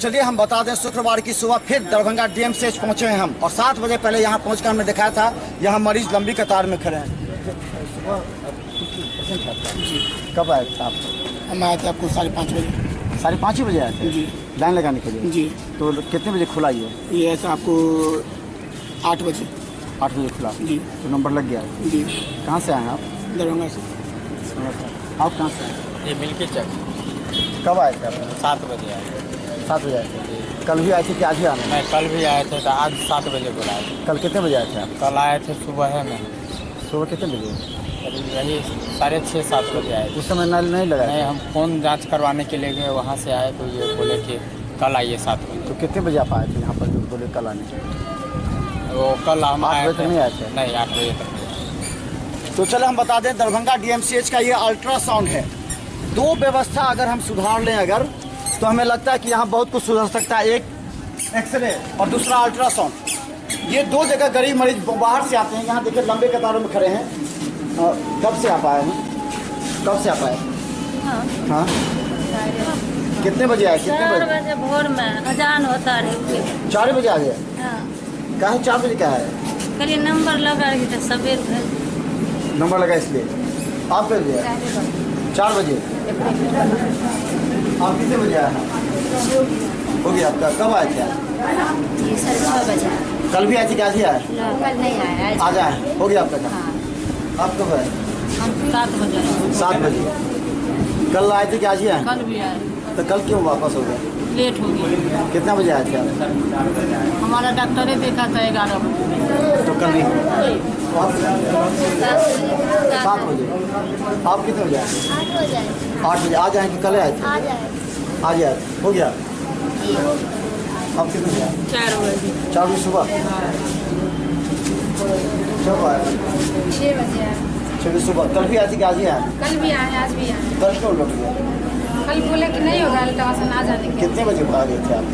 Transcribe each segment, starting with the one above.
चलिए हम बता दें, शुक्रवार की सुबह फिर दरभंगा डीएमसीएच पहुंचे हैं हम, और 7 बजे पहले यहाँ पहुंचकर हमने दिखाया था यहाँ मरीज लंबी कतार में खड़े हैं। जी। कब आए थे आप? हम आए थे आपको 5:30 बजे। 5:30 बजे आए थे? जी। लाइन लगाने के लिए? जी। तो कितने बजे खुला ये ऐसा आपको 8 बजे। 8 बजे खुला? जी। तो नंबर लग गया? जी। कहाँ से आए हैं आप? दरभंगा से। आप कहाँ से आए? ये मिल्की चक। कब आए थे आप? 7 बजे आए। 7 बजे आए थे? कल भी आए थे कि आज ही आने? मैं कल भी आए थे तो आज 7 बजे बुलाए थे। कल कितने बजे आए थे आप? कल आए थे सुबह में। सुबह कितने बजे? करीब यही 6:30-7 बजे आए थे। उस समय नल नहीं लगा? नहीं, हम खून जांच करवाने के लिए गए, वहाँ से आए तो ये बोले कि कल आइए 7 बजे। तो कितने बजे आप आए थे यहाँ पर जो बोले कल आने के? वो कल हम 8 आए बजे थे। नहीं आए थे? नहीं, 8 बजे तक। तो चलो हम बता दें, दरभंगा डीएमसीएच का ये अल्ट्रासाउंड है। 2 व्यवस्था अगर हम सुधार लें अगर, तो हमें लगता है कि यहाँ बहुत कुछ सुधर सकता है। एक एक्सरे और दूसरा अल्ट्रासाउंड। ये 2 जगह गरीब मरीज बाहर से आते हैं। यहाँ देखिए लंबे कतारों में खड़े हैं। कब से आप आए हैं? कब से आप आए? हाँ। कितने बजे आए? कितने 4 बजे? बजे भोर में अजान होता रही। 4 बजे आ गए? हाँ। कहाँ 4 बजे क्या है? कल नंबर लगा रही थी सवेर में। नंबर लगा इसलिए आप कर दिया? 4 बजे। आप कितने बजे आए हैं? हो गया आपका। कब आए थे आप? ये 6:30 बजे। कल भी आए थे? क्या आज ही आए? कल नहीं आया। आज आए? हो गया आपका काम? हाँ। आप कब आए? हम 7 बजे। 7 बजे। कल आए थे? क्या आज ही आए? कल भी आए। तो कल क्यों वापस हो गए? लेट हो गई। कितना बजे आए थे आप? हमारा डॉक्टरे देखा था 11 बजे। तो कल नहीं? आप 7 बजे। आप कितने बजे आए? 8 बजे। 8 बजे। आज आए कि कल आए थे? आज आए। आज आए? हो गया? आप कितने बजे आए? 4 बजे। 4 बजे सुबह? कब आए? 6 बजे आए। 6 बजे सुबह। कल भी आए थे कि आज ही आए? कल भी आए, आज भी आए। कल क्यों लौट गए? कल बोले कि नहीं होगा अल्ट्रासाउंड आ जाने के। कितने बजे आ गए थे आप?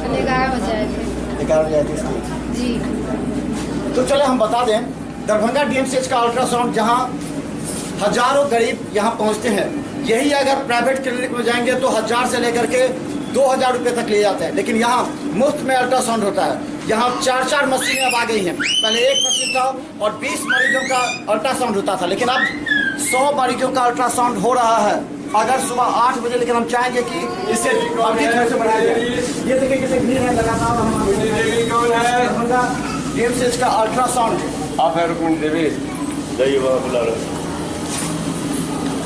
कल 11 बजे आए थे। 11 बजे आए थे इसलिए? जी। तो चले हम बता दें, दरभंगा डीएमसीएच का अल्ट्रासाउंड जहां हजारों गरीब यहां पहुंचते हैं, यही अगर प्राइवेट क्लिनिक में जाएंगे तो 1000 से लेकर के 2000 रुपये तक ले जाते हैं। लेकिन यहाँ मुफ्त में अल्ट्रासाउंड होता है। यहाँ 4 मशीनें अब आ गई हैं। पहले 1 मशीन था और 20 मरीजों का अल्ट्रासाउंड होता था, लेकिन अब 100 मरीजों का अल्ट्रासाउंड हो रहा है अगर सुबह 8 बजे। लेकिन हम चाहेंगे कि इसे अधिक खर्च बढ़ाया जाए। ये देखिए कितनी भीड़ है लगातार। दरभंगा डीएमसीएच का अल्ट्रासाउंड। आप है रुक्मिणी देवी? जाइए वहाँ बुला रहे।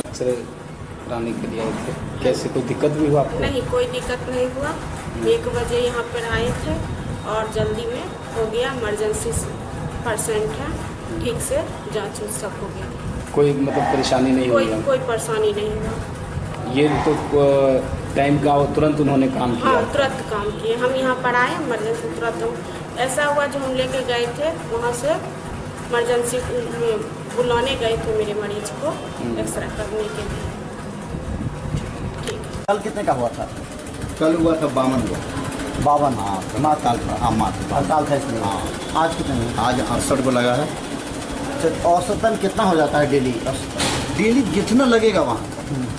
एक्सरे कराने के लिए आए थे। कैसे कोई दिक्कत भी हुआ आपको? नहीं, कोई दिक्कत नहीं हुआ। 1 बजे यहाँ पर आए थे और जल्दी में हो गया। इमरजेंसी पेशेंट है, ठीक से जांच सब हो गया। कोई मतलब परेशानी नहीं हुई? कोई परेशानी नहीं हुआ। ये तो टाइम का तुरंत उन्होंने काम किया? हाँ, तुरंत काम किए। हम यहाँ पर आए इमरजेंसी तुरंत। ऐसा हुआ जो हम लेके गए थे वहाँ से इमरजेंसी बुलाने गए थे मेरे मरीज को एक्सरे करने के लिए। कल कितने का हुआ था? कल हुआ था 52। 52? हाँ, हड़ताल था। हाँ, हड़ताल था इसलिए। हाँ। आज कितने में? आज 68 को लगा है। तो औसतन कितना हो जाता है डेली? डेली जितना लगेगा वहाँ,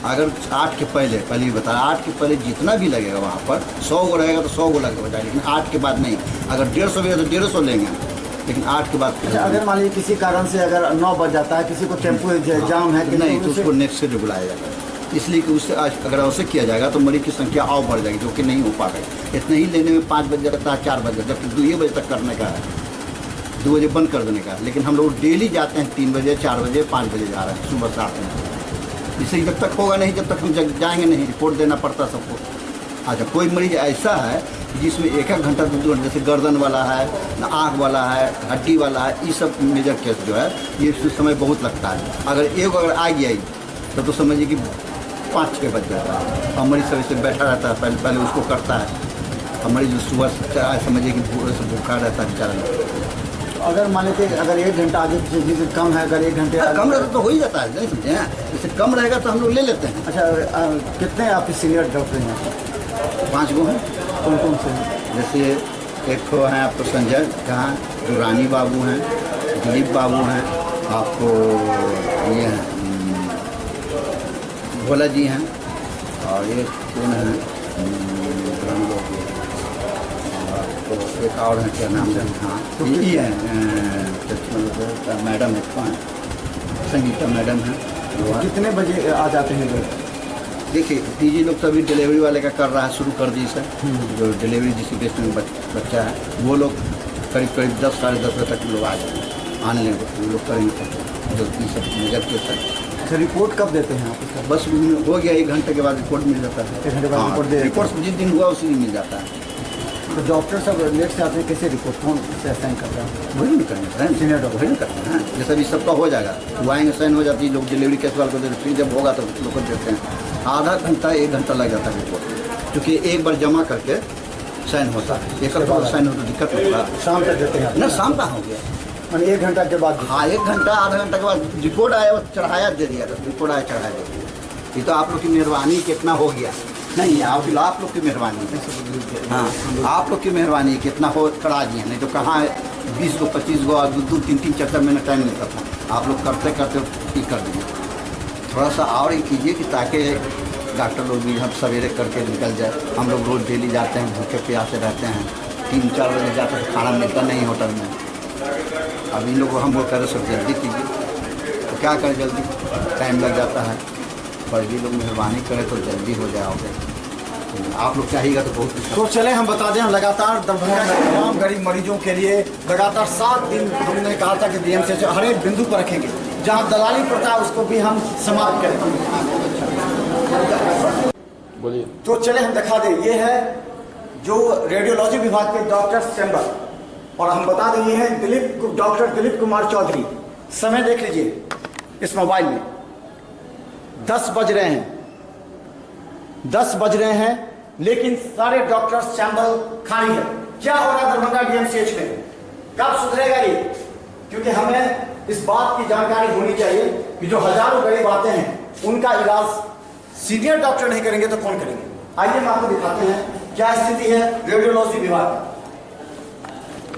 अगर 8 के पहले ही बताया, 8 के पहले जितना भी लगेगा वहाँ पर 100 गो रहेगा तो 100 गो लगेगा, लेकिन 8 के बाद नहीं। अगर 150 भी है तो 150 लेंगे, लेकिन 8 के बाद। अगर मान लीजिए किसी कारण से अगर 9 बज जाता है, किसी को टेम्पो जाम है कि नहीं, तो उसको नेक्स्ट डे बुलाया जाएगा। इसलिए कि उससे अगर ऐसे किया जाएगा तो मरीज की संख्या और बढ़ जाएगी, जो कि नहीं हो पा रही। इतना ही लेने में 5 बजे लगता है, 4 बजे, जबकि 2 बजे तक करने का है, 2 बजे बंद कर देने का। लेकिन हम लोग डेली जाते हैं 3 बजे, 4 बजे, 5 बजे जा रहे हैं सुबह से आते हैं। इससे जब तक होगा नहीं, जब तक हम जाएंगे नहीं, रिपोर्ट देना पड़ता सबको। अच्छा, कोई मरीज ऐसा है जिसमें 1-1 घंटा 2 घंटे, जैसे गर्दन वाला है, आँख वाला है, हड्डी वाला है, ये सब मेजर केस जो है ये समय बहुत लगता है। अगर अगर आ गया तो समझिए कि 5-6 बज जाता है। और मरीज सब इससे बैठा रहता है, पहले उसको करता है। और मरीज सुबह से समझिए कि भूखा रहता है बेचारा। अगर मान लीजिए अगर 1 घंटा आगे पीछे कम है, अगर 1 घंटे कम रहता तो हो ही जाता है, नहीं समझे? जैसे कम रहेगा तो हम लोग ले लेते हैं। अच्छा, कितने आपके सीनियर डॉक्टर हैं? 5 गो हैं। कौन कौन से हैं? जैसे एक तो हैं आपको संजय जहाँ, जो रानी बाबू हैं, दिलीप बाबू हैं, आपको ये हैं भोला जी हैं, और ये कौन है एक और है, क्या नाम है, हाँ तो ये है मैडम है, कौन है? संगीता मैडम है। कितने बजे आ जाते हैं इधर? देखिए पीजी लोग तो अभी डिलीवरी वाले का कर रहा है, शुरू कर दी सर। जो डिलीवरी जिसके केस में बच्चा है वो लोग करीब करीब 10 साढ़े 10 बजे तक लोग आ जाएंगे, आने लेंगे वो लोग करेंगे जो ये सब नजर के सर। अच्छा, रिपोर्ट कब देते हैं आप इसका? बस हो गया 1 घंटे के बाद रिपोर्ट मिल जाता है। 1 घंटे बाद रिपोर्ट दे देते हैं। रिपोर्ट जिस दिन हुआ उसी दिन मिल जाता है। तो डॉक्टर सब लेट से आते हैं, कैसे रिपोर्ट कौन से साइन करता है? वही नहीं करना है, सीनियर डॉक्टर वही नहीं करना है। जैसे अभी सबका हो जाएगा, वो आएंगे साइन हो जाती है, लोग डिलीवरी केस वाले को देते, फिर जब होगा तो लोग को देते हैं। आधा घंटा 1 घंटा लग जाता है रिपोर्ट, क्योंकि एक बार जमा करके साइन होता है। एक बार साइन हो तो दिक्कत नहीं होगा। शाम तक देते हैं ना शाम का हो गया, मैंने 1 घंटा के बाद? हाँ 1 घंटा आधा घंटा के बाद रिपोर्ट आया, चढ़ाया दे दिया, रिपोर्ट आया चढ़ाया दे दिया। ये तो आप लोग की मेहरबानी कितना हो गया। नहीं आप लोग की मेहरबानी है। हाँ आप लोग की मेहरबानी कितना हो करा दिए, नहीं तो कहाँ 20 को 25 को 2 3 चक्कर में टाइम मिलता था। आप लोग करते करते ठीक कर दिए। थोड़ा सा और ये कीजिए कि ताकि डॉक्टर लोग भी हम सवेरे करके निकल जाए। हम लोग रोज़ डेली जाते हैं, भूखे प्यासे रहते हैं, 3-4 बजे जाते हैं, खाना मिलता नहीं होटल में। अब इन लोग को हम वो करें सब जल्दी कीजिए, तो क्या करें, जल्दी टाइम लग जाता है। पर भी लोग मेहरबानी करें तो जल्दी हो जाओगे। आप लोग चाहिएगा तो बहुत कुछ। तो चले हम बता दें, हम लगातार दरभंगा के तमाम गरीब मरीजों के लिए लगातार 7 दिन हमने कहा था कि डीएमसीएच हर एक बिंदु पर रखेंगे। जहां दलाली प्रथा है उसको भी हम समाप्त करेंगे। बोलिए। तो चले हम दिखा दें, ये है जो रेडियोलॉजी विभाग के डॉक्टर चैम्बर, और हम बता दें ये है डॉक्टर दिलीप कुमार चौधरी। समय देख लीजिए इस मोबाइल में, 10 बज रहे हैं, 10 बज रहे हैं, लेकिन सारे डॉक्टर्स चैम्बर खाली है। क्या हो रहा है दरभंगा डीएमसीएच में? कब सुधरेगा ये? क्योंकि हमें इस बात की जानकारी होनी चाहिए कि जो हजारों गरीब आते हैं उनका इलाज सीनियर डॉक्टर नहीं करेंगे तो कौन करेंगे? आइए हम आपको दिखाते हैं क्या स्थिति है रेडियोलॉजी विभाग।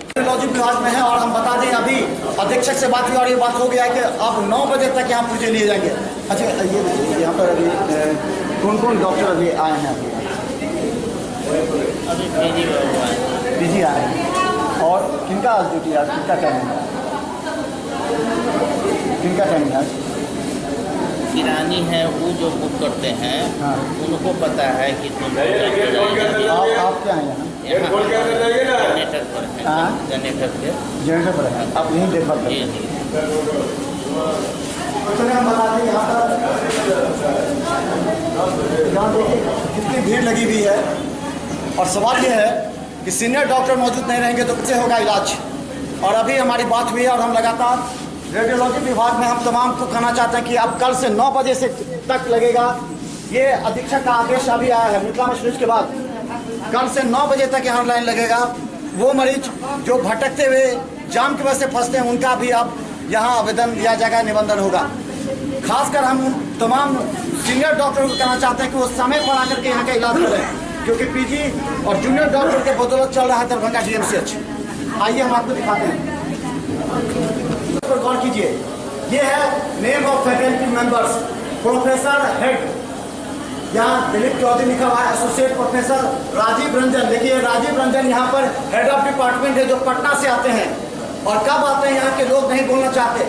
रेडियोलॉजी विभाग में है, और हम बता दें अभी अधीक्षक से बात हुई और ये बात हो गया है कि अब 9 बजे तक यहाँ पुर्जे लिए जाएंगे। अच्छा ये यहाँ पर अभी कौन कौन डॉक्टर अभी आए हैं? अभी पीजी आए हैं। और किनका आज ड्यूटी आज किनका टाइम है? किनका टाइम है आज? किरानी है वो जो बुक करते हैं, हाँ। उनको पता है कि तुम आप क्या हैं यहाँ? जनरेटर पर है, हाँ। जनरेटर पे। जनरेटर पर है, आप यहीं देखा करते जी हैं। जी। तो हम बता दें यहाँ देखिए कितनी भीड़ लगी हुई है, और सवाल ये है कि सीनियर डॉक्टर मौजूद नहीं रहेंगे तो कैसे होगा इलाज? और अभी हमारी बात हुई है, और हम लगातार रेडियोलॉजी विभाग में हम तमाम को कहना चाहते हैं कि अब कल से 9 बजे से तक लगेगा। ये अधीक्षक का आदेश अभी आया है मिथिला में न्यूज के बाद, कल से 9 बजे तक यहाँ लाइन लगेगा। वो मरीज जो भटकते हुए जाम की वजह से फंसते हैं उनका भी अब यहाँ आवेदन दिया जाएगा, निबंधन होगा। खासकर हम तमाम सीनियर डॉक्टरों को कहना चाहते हैं कि वो समय पर आकर के यहाँ का इलाज करें, क्योंकि पीजी और जूनियर डॉक्टर के बदौलत चल रहा है दरभंगा डीएमसीएच। आइए हम आपको दिखाते हैं, पर गौर कीजिए। ये है name of faculty members, professor head, यहाँ दिलीप चौधरी लिखा हुआ है, एसोसिएट प्रोफेसर राजीव रंजन। देखिए राजीव रंजन यहाँ पर हेड ऑफ डिपार्टमेंट है, जो पटना से आते हैं। और कब आते हैं यहाँ के लोग नहीं बोलना चाहते।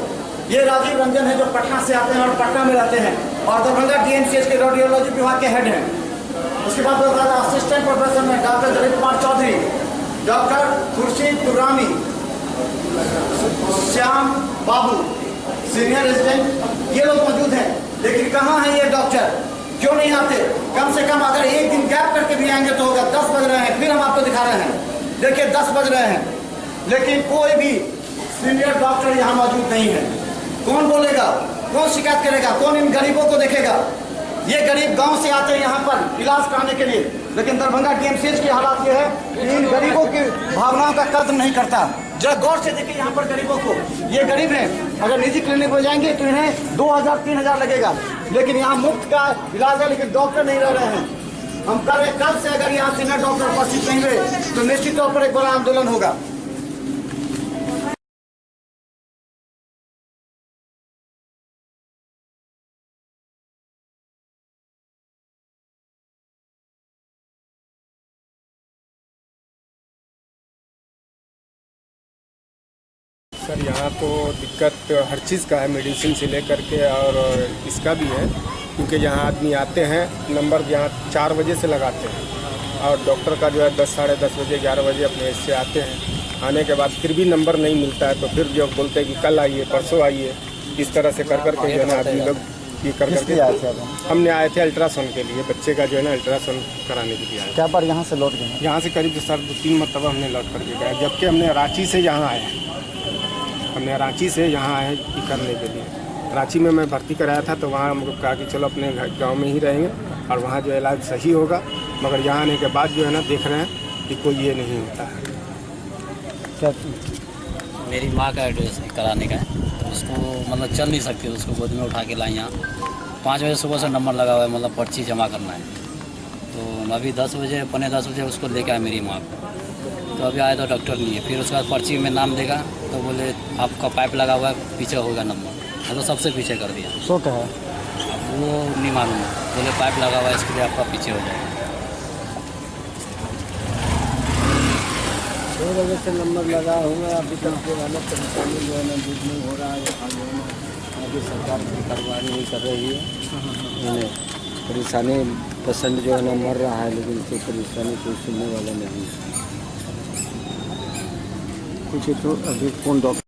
ये राजीव रंजन है जो पटना से आते हैं और पटना में रहते हैं, और दरभंगा डीएमसीएच के रेडियोलॉजी विभाग के हेड हैं। उसके बाद असिस्टेंट प्रोफेसर में डॉक्टर दिलीप कुमार चौधरी, डॉक्टर खुर्शीद दुर्रानी, श्याम बाबू, सीनियर रेजिडेंट, ये लोग मौजूद हैं। लेकिन कहाँ हैं ये डॉक्टर? क्यों नहीं आते? कम से कम अगर एक दिन गैप करके भी आएंगे तो होगा। 10 बज रहे हैं, फिर हम आपको दिखा रहे हैं। देखिए 10 बज रहे हैं, लेकिन कोई भी सीनियर डॉक्टर यहाँ मौजूद नहीं है। कौन बोलेगा? कौन शिकायत करेगा? कौन इन गरीबों को देखेगा? ये गरीब गांव से आते हैं यहाँ पर इलाज कराने के लिए, लेकिन दरभंगा डीएमसीएच की हालात ये है कि इन गरीबों की भावनाओं का कदर नहीं करता। जरा गौर से देखिए यहाँ पर गरीबों को। ये गरीब हैं, अगर निजी क्लिनिक में जाएंगे तो इन्हें 2000-3000 लगेगा, लेकिन यहाँ मुफ्त का इलाज है, लेकिन डॉक्टर नहीं रह रहे हैं। हम कल से अगर यहाँ सीनियर डॉक्टर उपस्थित नहीं हुए तो निश्चित तौर पर एक बड़ा आंदोलन होगा। सर यहाँ तो दिक्कत हर चीज़ का है, मेडिसिन से लेकर के और इसका भी है, क्योंकि यहाँ आदमी आते हैं, नंबर यहाँ 4 बजे से लगाते हैं और डॉक्टर का जो है 10 साढ़े 10 बजे 11 बजे अपने इससे आते हैं। आने के बाद फिर भी नंबर नहीं मिलता है तो फिर जो बोलते हैं कि कल आइए, परसों आइए, इस तरह से कर करके जो है ना आदमी लोग ये कर करके आए थे? हमने आए थे अल्ट्रासाउंड के लिए, बच्चे का जो है ना अल्ट्रासाउंड कराने के लिए आए। क्या बार यहाँ से लौट गए? यहाँ से करीब सर 2-3 मरतबा हमने लौट करके गए, जबकि हमने रांची से यहाँ आए हैं। हमने रांची से यहाँ आए ये करने के लिए। रांची में मैं भर्ती कराया था तो वहाँ हमको कहा कि चलो अपने गांव में ही रहेंगे और वहाँ जो इलाज सही होगा, मगर यहाँ आने के बाद जो है ना देख रहे हैं कि कोई ये नहीं होता है। क्या मेरी माँ का एड्रेस कराने का है, तो उसको मतलब चल नहीं सकती, तो उसको गोद में उठा के लाए यहाँ। 5 बजे सुबह से नंबर लगा हुआ है, मतलब पर्ची जमा करना है। तो अभी 10 बजे 10:45 बजे उसको लेके आए मेरी माँ को, तो अभी आया तो डॉक्टर नहीं है। फिर उसके बाद पर्ची में नाम देगा तो बोले आपका पाइप लगा हुआ है, पीछे होगा नंबर, तो सबसे पीछे कर दिया। शो क्या है? अब वो नहीं मालूम, बोले पाइप लगा हुआ है इसके लिए आपका पीछे हो जाएगा। 2 बजे से नंबर लगा हुआ, अभी तक के वाला परेशानी जो है ना दूध नहीं हो रहा है। आगे सरकार की कार्रवाई नहीं कर रही है, परेशानी पेशेंट जो है ना मर रहा है, लेकिन इससे परेशानी कोई सुनने वाला नहीं है। कुछ तो अभी कौन डॉक्टर?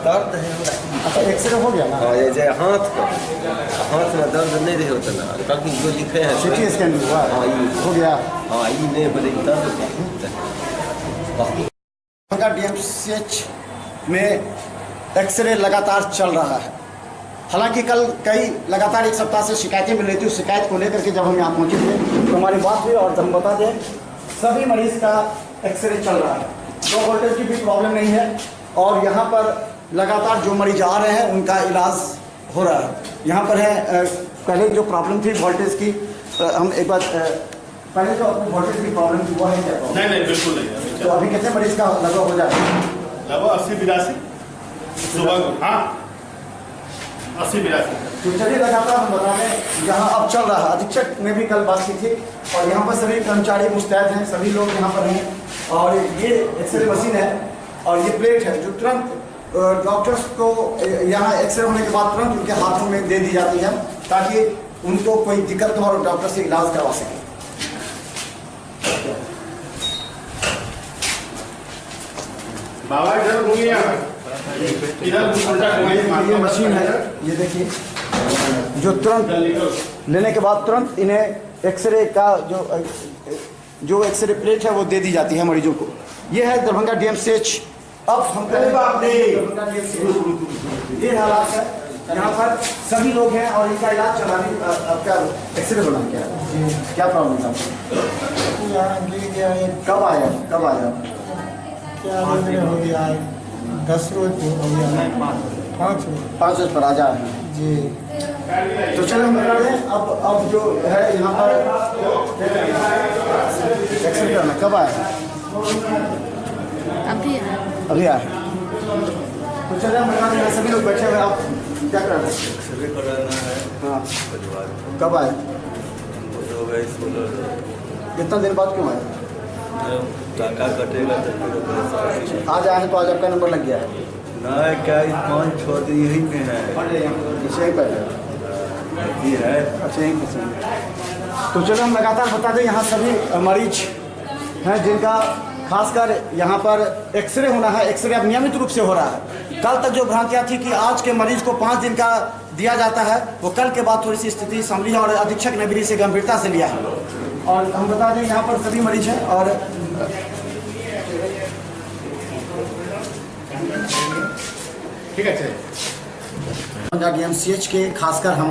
दर्द है। अच्छा, एक्सरे हो गया ना? हाँ, ये जो हाथ में दर्द नहीं रहे होता ना, कभी जो लिखे हैं सिटी स्कैन भी हुआ? हाँ, ये हो गया। हाँ, ये नहीं बोले दर्द बाकी दरभंगा DMCH में एक्सरे लगातार चल रहा है। हालांकि कल कई लगातार 1 सप्ताह से शिकायतें मिल रही थी। उस शिकायत को लेकर के जब हम यहाँ पहुँचे थे तो हमारी बात हुई और हम बता दें सभी मरीज का एक्सरे चल रहा है, लो वोल्टेज की भी प्रॉब्लम नहीं है और यहाँ पर लगातार जो मरीज आ रहे हैं उनका इलाज हो रहा है। यहाँ पर है पहले जो प्रॉब्लम थी वोल्टेज की, हम एक बार पहले जो वोल्टेज की प्रॉब्लम थी वो है क्या प्रॉब्लम? नहीं बिल्कुल नहीं। तो अभी कितने मरीज का लगभग हो जाएगा? लगभग 80-82 सुबह। हाँ, 80-82। तो चलिए लगातार हम बता दें यहाँ अब चल रहा है। अधीक्षक ने भी कल बात की थी और यहाँ पर सभी कर्मचारी मुस्तैद हैं, सभी लोग यहाँ पर हैं और ये एक्सरे मशीन है और ये प्लेट है जो तुरंत डॉक्टर्स को यहाँ एक्सरे होने के बाद तुरंत उनके हाथों में दे दी जाती है ताकि उनको कोई दिक्कत हो और डॉक्टर से इलाज करवा सके। बाबा इधर घूमिए, ये मशीन है, ये देखिए, जो तुरंत लेने के बाद तुरंत इन्हें एक्सरे का जो एक्सरे प्लेट है वो दे दी जाती है मरीजों को। ये है दरभंगा DMCH। अब हम ये हालात है, यहाँ पर सभी लोग हैं और इनका इलाज चलाने आपका एक्सरे बना क्या प्रॉब्लम था? कब आया क्या हो गया? 10 रोज हो गया, 5 रोज पर आ जाए जी। तो चलो हम बता दें अब जो है यहाँ पर एक्सरे कराना कब आया? अभी आया। तो चलिए हम बता दें सभी लोग बैठे हुए, आप क्या कर रहे हैं? एक्सरे कराना है। हाँ, परिवार कब आए? हो गए 16। कितना दिन बाद क्यों आए? टाका कटेगा तो फिर आज आए हैं तो आज आपका नंबर लग गया है। ना क्या 5-6 दिन यही में है इसे ही पहले ये है। अच्छा यहीं पे से। तो चलो हम लगातार बता दें, यहाँ सभी मरीज हैं जिनका खासकर यहाँ पर एक्सरे होना है। एक्सरे अब नियमित रूप से हो रहा है। कल तक जो भ्रांतियाँ थी कि आज के मरीज को 5 दिन का दिया जाता है, वो कल के बाद थोड़ी सी स्थिति संभली है और अधीक्षक ने भी इसे गंभीरता से लिया है। और हम बता दें यहाँ पर सभी मरीज हैं और ठीक है। DMCH के खासकर हम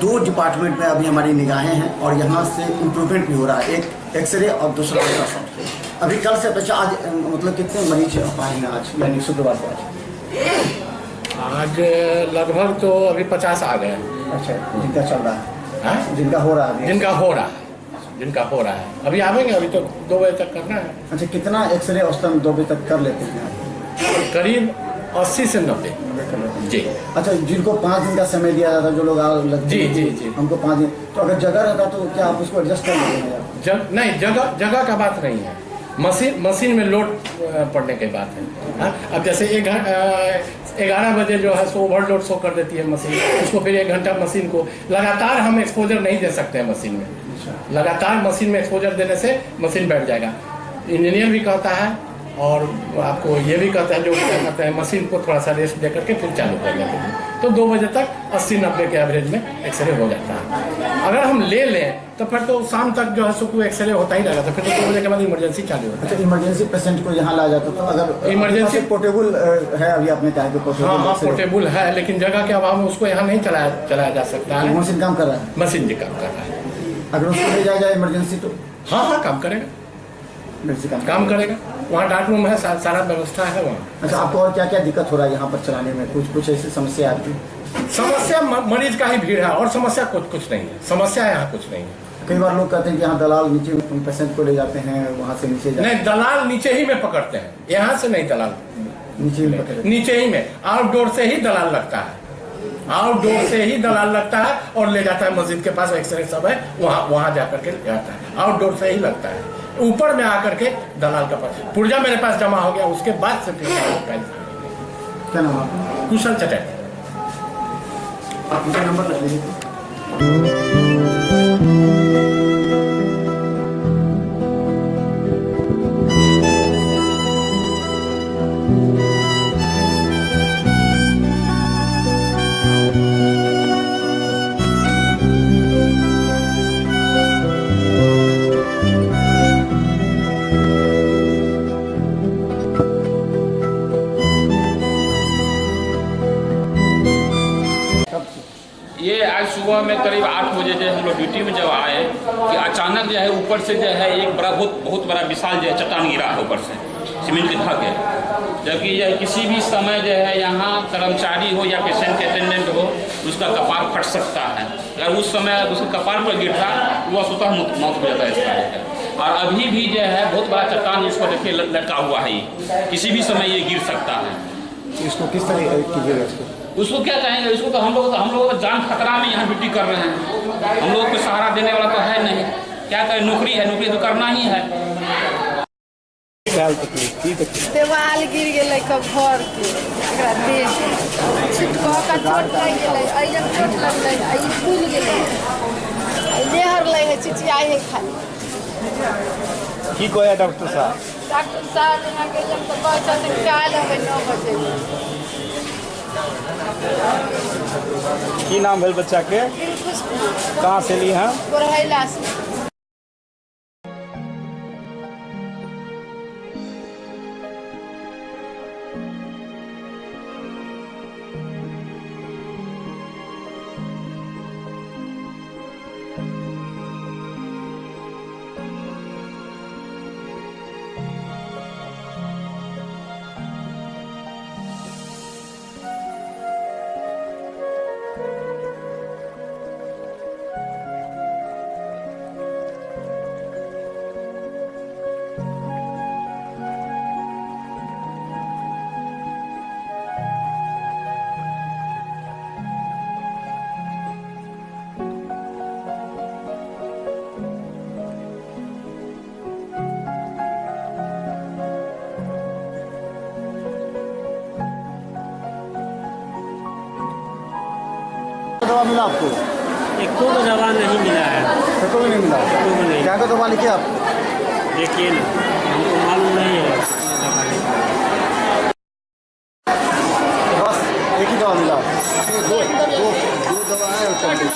2 डिपार्टमेंट में अभी हमारी निगाहें हैं और यहाँ से इम्प्रूवमेंट भी हो रहा है, एक एक्सरे और दूसरा अल्ट्रासाउंड। अभी कल से बच्चा आज मतलब कितने मरीज पाए हैं आज, यानी शुक्रवार को आज लगभग तो अभी 50 आ गए। अच्छा, जिनका चल रहा है, जिनका हो रहा है, जिनका हो रहा है अभी आवेंगे। अभी तो 2 बजे तक करना है। अच्छा, कितना एक्सरे औसतन 2 बजे तक कर लेते हैं? करीब 80 से 90 जी। अच्छा, जिनको 5 दिन का समय दिया जाता है, जो लोग जी हमको 5 दिन, तो अगर जगह रहता तो क्या आप उसको एडजस्ट कर लेते हैं? नहीं, जगह का बात नहीं है, मशीन में लोड पड़ने की बात है। अब जैसे 11 बजे जो है सो ओवरलोड शो कर देती है मशीन, उसको फिर 1 घंटा मशीन को लगातार हम एक्सपोजर नहीं दे सकते हैं मशीन में। लगातार मशीन में एक्सपोजर देने से मशीन बैठ जाएगा। इंजीनियर भी कहता है और आपको ये भी कहता है, जो क्या कहते हैं, मशीन को थोड़ा सा रेस्ट दे करके फिर चालू करने के लिए। तो 2 बजे तक 80-90 के एवरेज में एक्सरे हो जाता है। अगर हम ले लें तो फिर तो शाम तक जो है सो कोई एक्सरे होता ही रहेगा, तो फिर तो 2 बजे के बाद इमरजेंसी चालू होता है। अच्छा, इमरजेंसी पेशेंट को यहाँ लाया जाता, तो अगर इमरजेंसी पोर्टेबल है, अभी आपने कहा कि पोर्टेबल है, लेकिन जगह के अभाव में उसको यहाँ नहीं चलाया जा सकता है। मशीन काम कर रहा है, मशीन जी काम कर रहा है। अगर उसको ले जाया जाए इमरजेंसी तो हाँ काम करेगा, काम करेगा। वहाँ डार्क रूम है, सारा व्यवस्था है वहाँ। अच्छा, आपको और क्या क्या दिक्कत हो रहा है यहाँ पर चलाने में? कुछ ऐसी समस्या आपकी? समस्या मरीज का ही भीड़ है और समस्या कुछ नहीं है। समस्या यहाँ कुछ नहीं है। कई बार लोग कहते हैं कि यहाँ दलाल नीचे पेशेंट को ले जाते हैं, वहाँ से नीचे नहीं, दलाल नीचे ही में पकड़ते हैं, यहाँ से नहीं। दलाल नीचे ही में आउटडोर से ही दलाल लगता है, आउटडोर से ही दलाल लगता है और ले जाता है मस्जिद के पास, एक्सरे सब है, वहाँ जाकर के जाता है। आउटडोर से ही लगता है, ऊपर में आकर के दलाल का पास पुर्जा मेरे पास जमा हो गया, उसके बाद से फिर क्या नाम है? कुशल चटर्जी। आप मुझे नंबर रख लीजिए। ये आज सुबह में करीब 8 बजे जो हम लोग ड्यूटी में जब आए कि अचानक जो है ऊपर से जो है एक बड़ा बहुत बड़ा विशाल जो है चट्टान गिरा है ऊपर से सीमेंट के ढक है। जबकि यह किसी भी समय जो है यहाँ कर्मचारी हो या पेशेंट अटेंडेंट हो, उसका कपार फट सकता है। अगर उस समय उसके कपार पर गिरता वह स्वतः मौत हो जाता है इसका। और अभी भी जो है बहुत बड़ा चट्टान इसको देखिए लटका हुआ है, किसी भी समय ये गिर सकता है। इसको किस तरह कीजिएगा? उसको क्या कहेंगे, इसको तो हम लोग तो जान खतरा में यहाँ ड्यूटी कर रहे हैं। हम लोग को सहारा देने वाला तो है नहीं, क्या करें, नौकरी है, नौकरी तो करना ही है। देवाल गिर गए घर के, देह छिटकऽ के चोट लग गए, अइजन चोट लगलै, ई फूल गए, लेहर लगे चिचियाई है खाली। की कहै डॉक्टर साहब? डॉक्टर साहब यहाँ गेल तो कहते काल्हि हमें 9 बजे। की नाम भेल बच्चा के? कहाँ से ली हैं? गोरहैला से। आपको? एक को दवा नहीं मिला है। एको भी नहीं मिला? क्या क्या दवा लिखे आप? देखिए ना, हमको मालूम नहीं है। बस एक ही दवा मिला? दो दवा है और चल रही।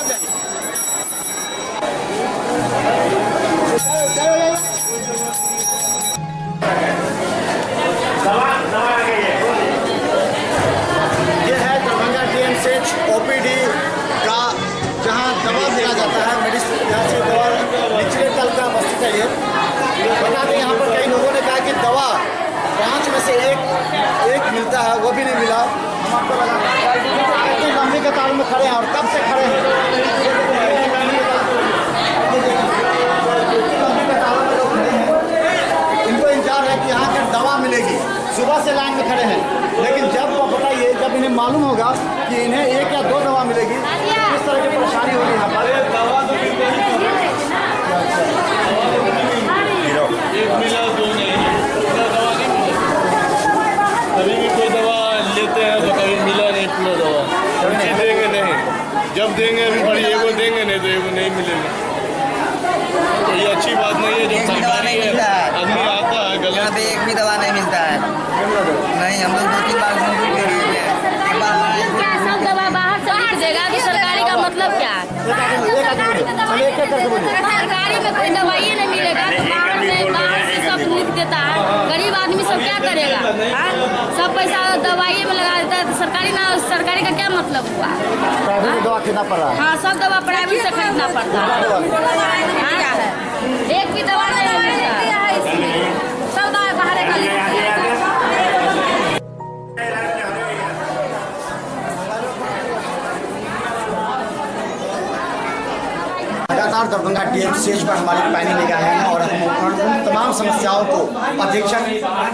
ये है दरभंगा DMCH OPD का, जहाँ दवा मिला जाता है, मेडिसिन। यहाँ से दवा निचले तल का बस्ती है ये। बता दें, यहाँ पर कई लोगों ने कहा कि दवा 5 में से एक मिलता है, वो भी नहीं मिला। हम आपको इतनी लंबी कतार में खड़े हैं और कब से खड़े हैं। इनको इंतजार है कि यहाँ पर दवा मिलेगी, सुबह से लाइन में खड़े हैं। लेकिन जब बताइए, जब इन्हें मालूम होगा कि इन्हें 1 या 2 दवा मिलेगी, किस तरह की परेशानी होगी यहाँ पर। दवा तो एक मिला, 2 नहीं, दवा नहीं मिला। कभी भी कोई दवा लेते हैं तो कभी मिला नहीं पूरा दवा, कभी देंगे नहीं। जब देंगे अभी बड़ी एगो देंगे, नहीं तो एगो नहीं मिलेगा। तो ये अच्छी बात नहीं है। जो सरकारी है, आदमी आता है गलत। यहाँ पे एक भी दवा नहीं मिलता है। नहीं, हम लोग 2-3 बार घूम के लिए क्या सब दवा बाहर से लिख देगा कि सरकारी का मतलब क्या है? सरकारी में कोई दवाई नहीं मिलेगा तो बाहर से सब लिख देता है। गरीब आदमी सब क्या करेगा? सब पैसा दवाई में लगा देता है, तो सरकारी का क्या मतलब हुआ? प्राइवेट दवा खरीदना पड़ रहा है। हाँ, सब दवा प्राइवेट से खरीदना पड़ता है। एक भी दवा नहीं मिलता है, सब दवा बाहर का लिख दिया। लगातार दरभंगा DMCH पर हमारी पैनी निगाहें हैं और हम उन तमाम समस्याओं को अधीक्षक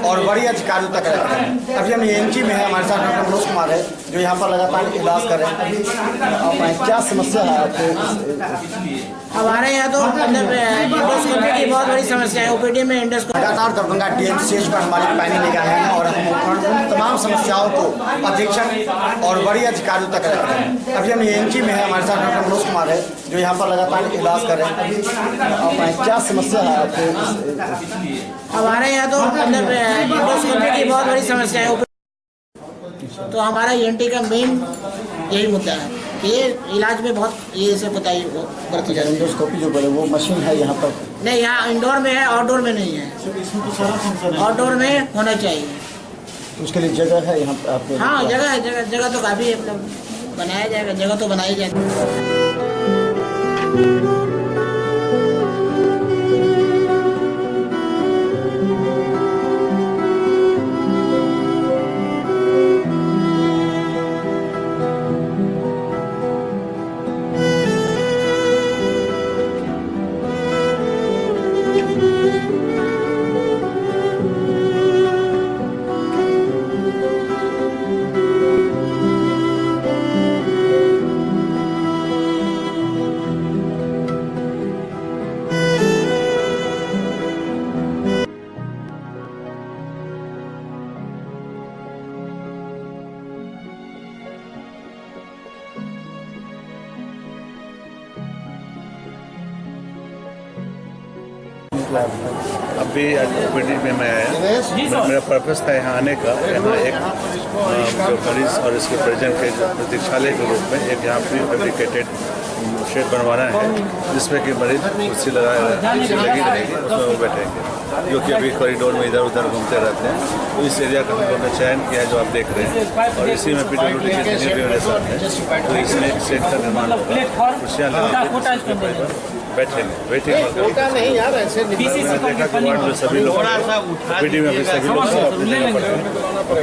और बड़ी अधिकारियों तक रखते हैं। अभी हम AMG में है, हमारे साथ डॉक्टर मनोज कुमार है, जो यहाँ पर लगातार इलाज कर रहे हैं। अभी क्या समस्या है आपको? हमारे यहाँ तो एंडोस्कोपी की बहुत बड़ी समस्या है। OPD में एंडोस्कोपी। लगातार दरभंगा DMCH पर हमारी पैनी निगाहें हैं और हम उन तमाम समस्याओं को अधीक्षक और बड़ी अधिकारियों तक रखते हैं। अभी हम AMG में है, हमारे साथ डॉक्टर मनोज कुमार है, जो यहाँ पर लगातार इलाज कर रहे हैं। अभी क्या समस्या है आपको? हमारे यहाँ तो एंडोस्कोपी की बहुत बड़ी समस्या है। तो हमारा ENT का मेन यही मुद्दा है। ये इलाज में बहुत ये से बताइए वो करती है। एंडोस्कोपी जो बोले वो मशीन है यहाँ पर नहीं, यहाँ इंडोर में है, आउटडोर में नहीं है। आउटडोर में होना चाहिए। उसके लिए जगह है यहाँ पर आपके? हाँ, जगह है। जगह तो काफ़ी मतलब बनाया जाएगा, जगह तो बनाई जाएगी। अभी OPD में मैं आया। मेरा पर्पस था यहाँ आने का। यहाँ एक जो मरीज और इसके परिजन के प्रतीक्षालय के रूप में एक यहाँ प्री फैब्रिकेटेड शेड बनवाना है, जिसमें कि मरीज कुर्सी लगी रहेगी, उसमें वो बैठेंगे, जो कि अभी कॉरिडोर में इधर उधर घूमते रहते हैं। तो इस एरिया का हम लोगों ने चयन किया है, जो आप देख रहे हैं। और इसी में PWD के इंजीनियर भी मेरे साथ हैं। तो इसमें एक शेड का निर्माण होगा, कुर्सियाँ लगेंगी, बैठेंगे। नहीं यार, ऐसे वार्ड में सभी लोग OPD में अभी सभी लोग अपनी जगह पर हैं।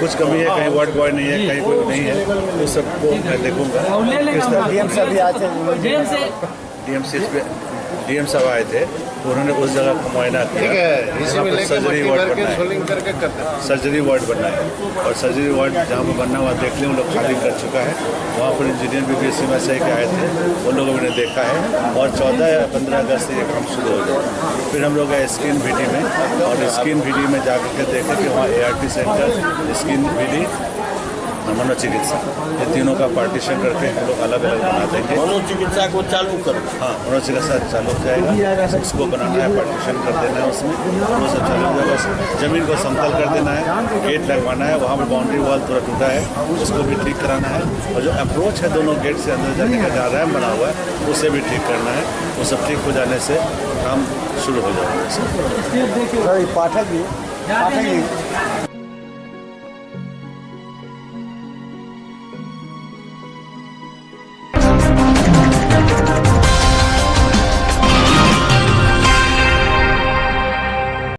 कुछ कमी है, कहीं वार्ड बॉय नहीं है, कहीं कोई नहीं है, तो सबको मैं देखूंगा। DM साहब आए थे, तो उन्होंने उस जगह का मुआयना किया। सर्जरी वार्ड बनना है, सर्जरी वार्ड बनना है, और सर्जरी वार्ड जहाँ पर बनना हुआ देख लें, उन लोग खाली कर चुका है। वहाँ पर इंजीनियर भी BSc में से के आए थे, उन लोगों ने देखा है। और 14 या 15 अगस्त से ये काम शुरू हो जाए। फिर हम लोग आए स्किन VD में, और स्किन VD में जाकर के देखें कि वहाँ ART सेंटर स्किन VD मनोचिकित्सा, ये तीनों का पार्टीशन करके हम लोग अलग अलग बना देंगे। मनोचिकित्सा को चालू करो। हाँ, मनोचिकित्सा चालू हो जाएगा, उसको बनाना है, पार्टीशन कर देना है उसमें, वो सब चालू हो जाएगा। ज़मीन को समतल कर देना है, गेट लगवाना है, वहाँ पर बाउंड्री वॉल थोड़ा टूटा है उसको भी ठीक कराना है, और जो अप्रोच है दोनों गेट से अंदर जाने का जहाँ रैम बना हुआ है उसे भी ठीक करना है। वो सब ठीक हो जाने से काम शुरू हो जाएगा। पाठक जी